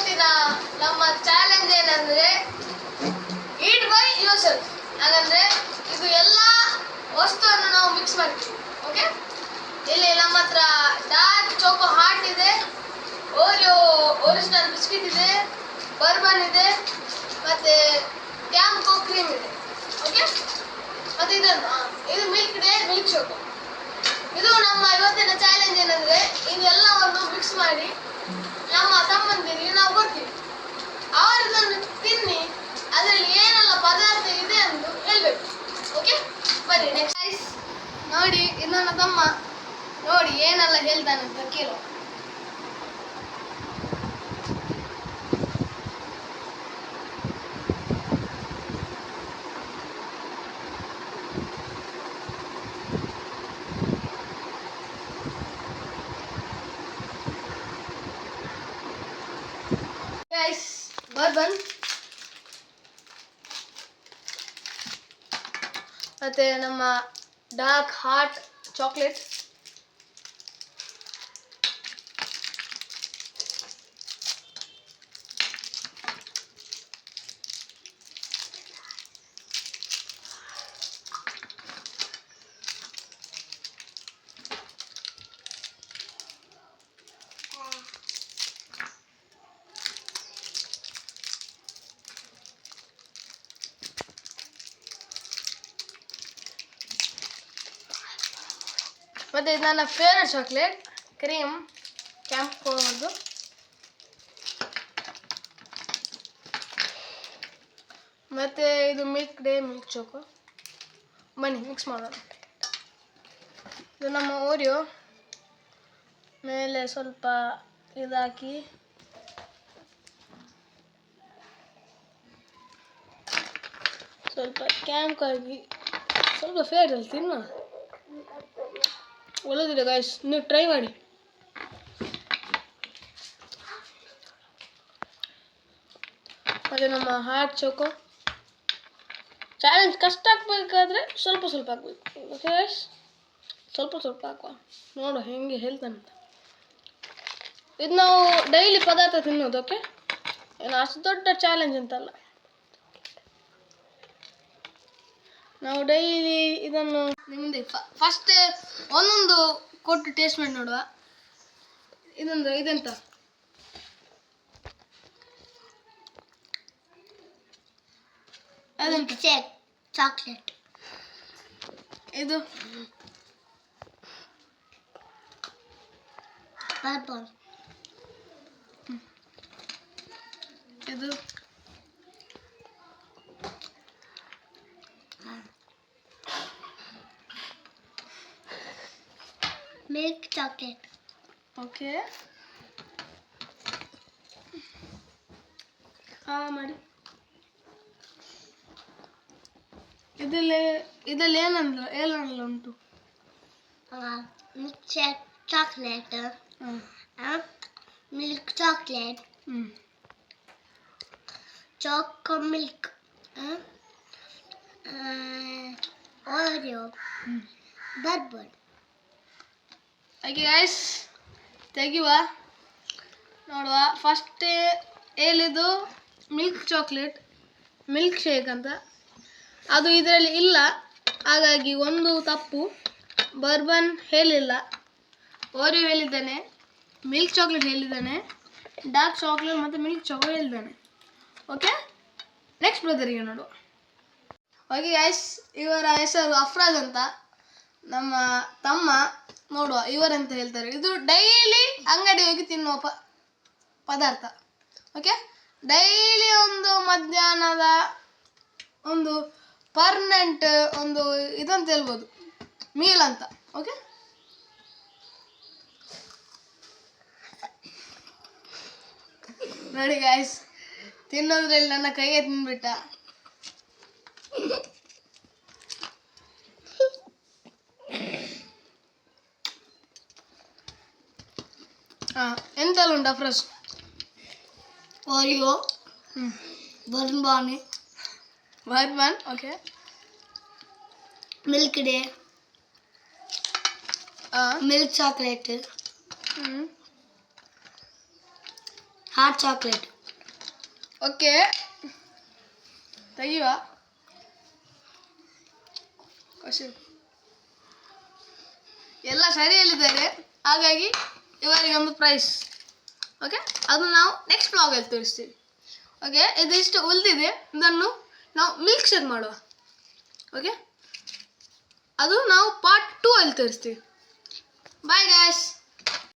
ಇವತ್ತಿನ ನಮ್ಮ ಚಾಲೆಂಜ್ ಏನಂದ್ರೆ ಈಟ್ ಬೈ ಯುವರ್ ಸೆಲ್ಫ್. ಹಾಗಂದ್ರೆ ಇದು ಎಲ್ಲ ವಸ್ತುವನ್ನು ನಾವು ಮಿಕ್ಸ್ ಮಾಡ್ತೀವಿ. ಓಕೆ, ಇಲ್ಲಿ ನಮ್ಮ ಹತ್ರ ಡಾರ್ಕ್ ಚೋಕೋ ಹಾರ್ಟ್ ಇದೆ, ಓರಿಯೋ ಒರಿಜಿನಲ್ ಬಿಸ್ಕಿಟ್ ಇದೆ, ಬರ್ಬನ್ ಇದೆ, ಮತ್ತೆ ಕ್ಯಾಂಕೋ ಕ್ರೀಮ್ ಇದೆ. ಓಕೆ, ಮತ್ತೆ ಇದು ಮಿಲ್ಕ್ ಡೇ ಮಿಲ್ಕ್ ಚೋಕೋ. ಇದು ನಮ್ಮ ಇವತ್ತಿನ ಚಾಲೆಂಜ್ ಏನಂದ್ರೆ ಇದೆಲ್ಲವನ್ನು ಮಿಕ್ಸ್ ಮಾಡಿ ನಮ್ಮ ತಮ್ಮಂದಿರಿಗೆ ನಾವು ಕೊಡ್ತೀವಿ. ಅವರು ಇದನ್ನು ತಿನ್ನಿ ಅದರಲ್ಲಿ ಏನೆಲ್ಲ ಪದಾರ್ಥ ಇದೆ ಎಂದು ಹೇಳ್ಬೇಕು. ಓಕೆ, ಬನ್ನಿ ನೆಕ್ಸ್ಟ್. ನೋಡಿ, ಇದು ನನ್ನ ತಮ್ಮ. ನೋಡಿ ಏನೆಲ್ಲ ಹೇಳ್ತಾನಂತ ಕೇಳು. ಬರ್ಬನ್ ಮತ್ತೆ ನಮ್ಮ ಡಾರ್ಕ್ ಹಾಟ್ ಚಾಕ್ಲೇಟ್, ಮತ್ತೆ ಇದು ನನ್ನ ಫೇವ್ರೆಟ್ ಚಾಕ್ಲೇಟ್ ಕ್ರೀಮ್ ಕ್ಯಾಂಪೋದು. ಮತ್ತೆ ಇದು ಮಿಲ್ಕ್ ಡೇ ಮಿಲ್ಕ್ ಚೋಕೋ. ಬನ್ನಿ ಮಿಕ್ಸ್ ಮಾಡೋಣ. ಇದು ನಮ್ಮ ಓರಿಯೋ, ಮೇಲೆ ಸ್ವಲ್ಪ ಇದಾಕಿ ಸ್ವಲ್ಪ ಕ್ಯಾಂಪ್ ಆಗಿ ಸ್ವಲ್ಪ ಫೇರಲ್ಲಿ ತಿನ್ನೋಣ. ಒಳ್ಳೆದಿದೆ ಗಾಯ್ಸ್, ನೀವು ಟ್ರೈ ಮಾಡಿ. ಮತ್ತೆ ನಮ್ಮ ಹಾಟ್ ಚೋಕೋ. ಚಾಲೆಂಜ್ ಕಷ್ಟ ಹಾಕ್ಬೇಕಾದ್ರೆ ಸ್ವಲ್ಪ ಸ್ವಲ್ಪ ಹಾಕ್ಬೇಕು. ಓಕೆ ಗಾಯ್ಸ್, ಸ್ವಲ್ಪ ಸ್ವಲ್ಪ ಹಾಕುವ, ನೋಡು ಹೆಂಗೆ ಹೇಳ್ತಾನಂತ. ಇದು ನಾವು ಡೈಲಿ ಪದಾರ್ಥ ತಿನ್ನೋದು. ಓಕೆ, ಏನು ಅಷ್ಟು ದೊಡ್ಡ ಚಾಲೆಂಜ್ ಅಂತಲ್ಲ. ನಾವು ಡೈಲಿ ಇದನ್ನು ನಿಮ್ಮದೇ ಫಸ್ಟ್ ಒಂದೊಂದು ಕೊಟ್ಟು ಟೇಸ್ಟ್ ಮಾಡಿ ನೋಡುವ. ಇದೆಂತ ಅದೆಂತ ಚಾಕ್ಲೇಟ್. ಇದು ಇದು ಮಿಲ್ಕ್ ಚಾಕ್ಲೇಟ್. ಓಕೆ, ಮಾಡಿ. ಇದರಲ್ಲಿ ಏನೆಲ್ಲ ಉಂಟು? Milk chocolate, milk chocolate, choco milk, Oreo, Bourbon. ಹಾಗೆ ಗೈಸ್ ತೆಗಿವ ನೋಡುವ. ಫಸ್ಟ್ ಏಲಿದು ಮಿಲ್ಕ್ ಚಾಕ್ಲೇಟ್ ಮಿಲ್ಕ್ ಶೇಕ್ ಅಂತ, ಅದು ಇದರಲ್ಲಿ ಇಲ್ಲ, ಹಾಗಾಗಿ ಒಂದು ತಪ್ಪು. ಬರ್ಬನ್ ಹೇಳಿಲ್ಲ, ಓರಿಯೋ ಹೇಳಿದ್ದಾನೆ, ಮಿಲ್ಕ್ ಚಾಕ್ಲೇಟ್ ಹೇಳಿದ್ದಾನೆ, ಡಾರ್ಕ್ ಚಾಕ್ಲೇಟ್ ಮತ್ತು ಮಿಲ್ಕ್ ಚಾಕ್ಲೇಟ್ ಹೇಳಿದ್ದಾನೆ. ಓಕೆ, ನೆಕ್ಸ್ಟ್ ಬ್ರದರಿಗೆ ನೋಡುವ. ಓಕೆ ಗೈಸ್, ಇವರ ಹೆಸರು ಅಫ್ರಾಜ್ ಅಂತ, ನಮ್ಮ ತಮ್ಮ. ನೋಡುವ ಇವರೆಂತ ಹೇಳ್ತಾರೆ. ಇದು ಡೈಲಿ ಅಂಗಡಿ ಹೋಗಿ ತಿನ್ನುವ ಪದಾರ್ಥ. ಓಕೆ, ಡೈಲಿ ಒಂದು ಮಧ್ಯಾಹ್ನದ ಒಂದು ಪರ್ಮನೆಂಟ್ ಒಂದು ಇದಂತ ಹೇಳ್ಬೋದು, ಮೀಲ್ ಅಂತ. ಓಕೆ, ನೋಡಿ ಗಾಯ್ಸ್, ತಿನ್ನೋದ್ರಲ್ಲಿ ನನ್ನ ಕೈಗೆ ತಿಂದ್ಬಿಟ್ಟ. ಎಂತೆಲ್ಲ ಉಂಟು fresh? Oreo, bourbon, okay, milk day, milk chocolate, hot chocolate, okay, ತೆಗಿಯುವ. ಎಲ್ಲ ಸರಿಯಲ್ಲಿದ್ದಾರೆ, ಹಾಗಾಗಿ ಇವರಿಗೆ ಒಂದು ಪ್ರೈಸ್. ಓಕೆ, ಅದು ನಾವು ನೆಕ್ಸ್ಟ್ ಬ್ಲಾಗಲ್ಲಿ ತೋರಿಸ್ತೀವಿ. ಓಕೆ, ಇದಿಷ್ಟು ಉಳಿದಿದೆ, ಇದನ್ನು ನಾವು ಮಿಲ್ಕ್ ಶೇಕ್ ಮಾಡುವ. ಓಕೆ, ಅದು ನಾವು ಪಾರ್ಟ್ 2 ಅಲ್ಲಿ ತೋರಿಸ್ತೀವಿ. Bye guys.